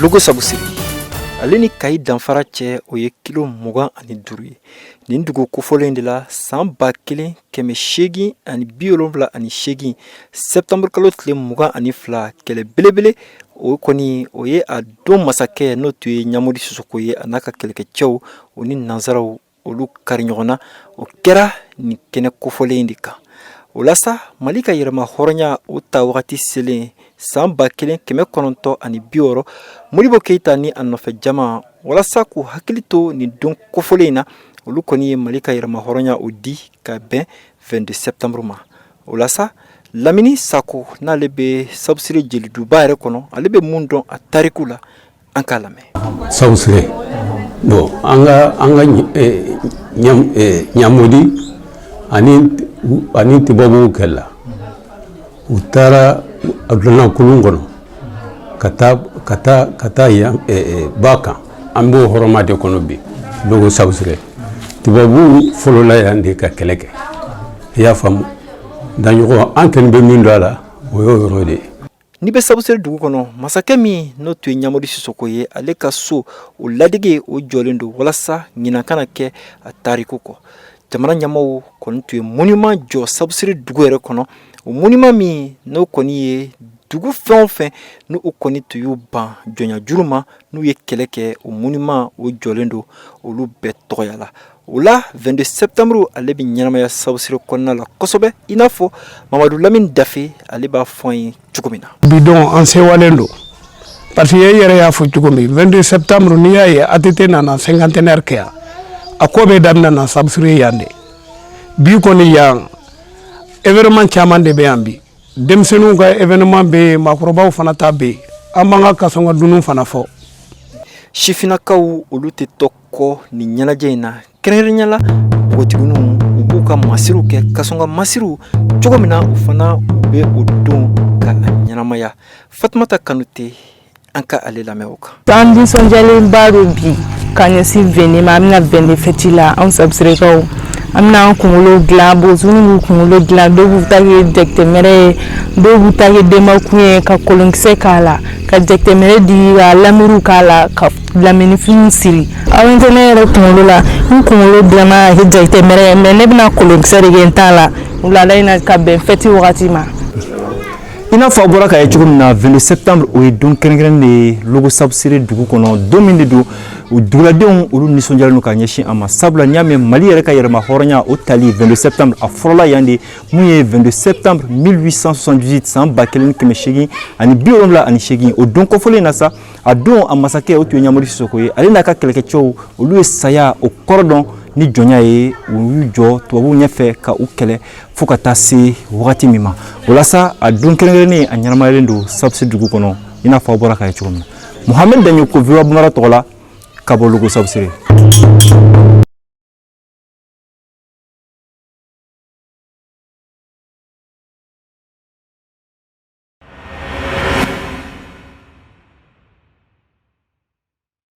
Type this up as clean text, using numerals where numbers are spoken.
Logo Sabusiri ale ni Kayi danfara cɛ o ye kilo 25 ye. Nin dugu kofolen de la san 1878 septembre kalo tile 22 kɛlɛ belebele o kɔni o ye a don masakɛ n'o tun ye Ɲamodi Sisoko ye a n'a ka kɛlɛkɛcɛw o ni nanzaraw olu kari ɲɔgɔn na o kɛra nin kɛnɛ kofolen de kan. O la sa Mali ka yɛrɛma hɔrɔnya o ta wagati selen san 1960 Modibo Keita ni a nɔfɛ jama walasa k'u hakili to nin don kofolen na olu kɔni ye Mali ka yɛrɛma hɔrɔnya o di ka bɛn 22 septembre ma. O la sa Lamini Sako n'ale bɛ Sabusire jeliduba yɛrɛ kɔnɔ ale bɛ mun dɔn a tariku la an k'a lamɛn. Sabusire bon an ka Ɲamodi ani Tibabu kɛlɛ u taara a donna kulun kɔnɔ ka taa yan ba kan an b'o hɔrɔma de kɔnɔ bi Logo Sabusire Tibabu fɔlɔla yan de ka kɛlɛ kɛ i y'a faamu daɲɔgɔn an kɛni bɛ min don a la o y'o yɔrɔ de ye. Ni bɛ Sabusire dugu kɔnɔ masakɛ min n'o tun ye Ɲamodi Sisoko ye ale ka so o ladege o jɔlen don walasa ɲinan kana kɛ a tariku kɔ. Jamana ɲɛmaaw kɔni tun ye monument jɔ Sabusire dugu yɛrɛ kɔnɔ o monument min n'o kɔni ye dugu fɛn o fɛn n'u kɔni tun y'u ban jɔnya juru ma n'u ye kɛlɛ kɛ o monument o jɔlen don olu bɛɛ tɔgɔyala. O la 22 septembre ale bɛ ɲɛnamaya Sabusire kɔnɔna la kosɛbɛ i n'a fɔ Mamadu Lamini Dafe ale b'a fɔ an ye cogo min na. Bidon an sewalen don parce que e yɛrɛ y'a fɔ cogo min 22 septembre n'i y'a ye ATT nana cinquantenaire kɛ yan a ko bɛ daminɛ na Sabusire yan de bi kɔni yan événement caman de bɛ yan bi denmisɛnninw ka événement bɛ yen maakɔrɔbaw fana ta bɛ yen an b'an ka kasɔngɔ dunun fana fɔ. Sifinakaw olu tɛ tɔ kɔ nin ɲɛnajɛ in na kɛrɛnkɛrɛnya la npogotigininw u b'u ka masiriw kɛ kasɔngɔ masiriw cogo min na u fana u bɛ o don ka a ɲɛnamaya. Fatumata Kanute an ka ale lamɛn o kan. An nisɔndiyalenba don bi ka ɲɛsin veni ma an bɛna veni fêti la anw Sabusirekaw an bɛna an kunkolo dilan bozunw b'u kunkolo dilan dɔw b'u ta kɛ jɛgɛtɛmɛrɛ ye dɔw b'u ta kɛ denmakun ye ka kolonkisɛ k'a la ka jɛgɛtɛmɛrɛ di ka lamuru k'a la ka laminifiniw siri. Aw tɛ ne yɛrɛ kunkolo la n kunkolo dilanna ka kɛ jɛgɛtɛmɛrɛ ye mais ne bɛna kolonkisɛ de kɛ n t'a la wulada in na ka bɛn fêti wagati ma. I n'a fɔ a bɔra k'a ye cogo min na 22 septembre o ye don kɛrɛnkɛrɛnnen de ye Logo Sabusire dugu kɔnɔ don min de don u duguladenw olu nisɔndiyalen don ka ɲɛsin a ma sabula n'i y'a mɛn Mali yɛrɛ ka yɛrɛma hɔrɔnya o tali 22 septembre a fɔlɔla yan de mun ye 22 septembre 1878 san 1878 o don kɔfɔlen na sa a don a masakɛ o tun ye Ɲamodi Sisoko ye ale n'a ka kɛlɛkɛcɛw olu ye saya o kɔrɔ dɔn ni jɔnya ye u y'u jɔ tubabuw ɲɛfɛ ka u kɛlɛ fo ka taa se wagati min ma. O la sa a don kɛrɛnkɛrɛnnen a ɲɛnamayalen don Sabusire dugu kɔnɔ i n'a fɔ a bɔra k'a ye cogo min na. Mohamed Daɲoko VOA Bamara tɔgɔ la ka bɔ Logo Sabusire.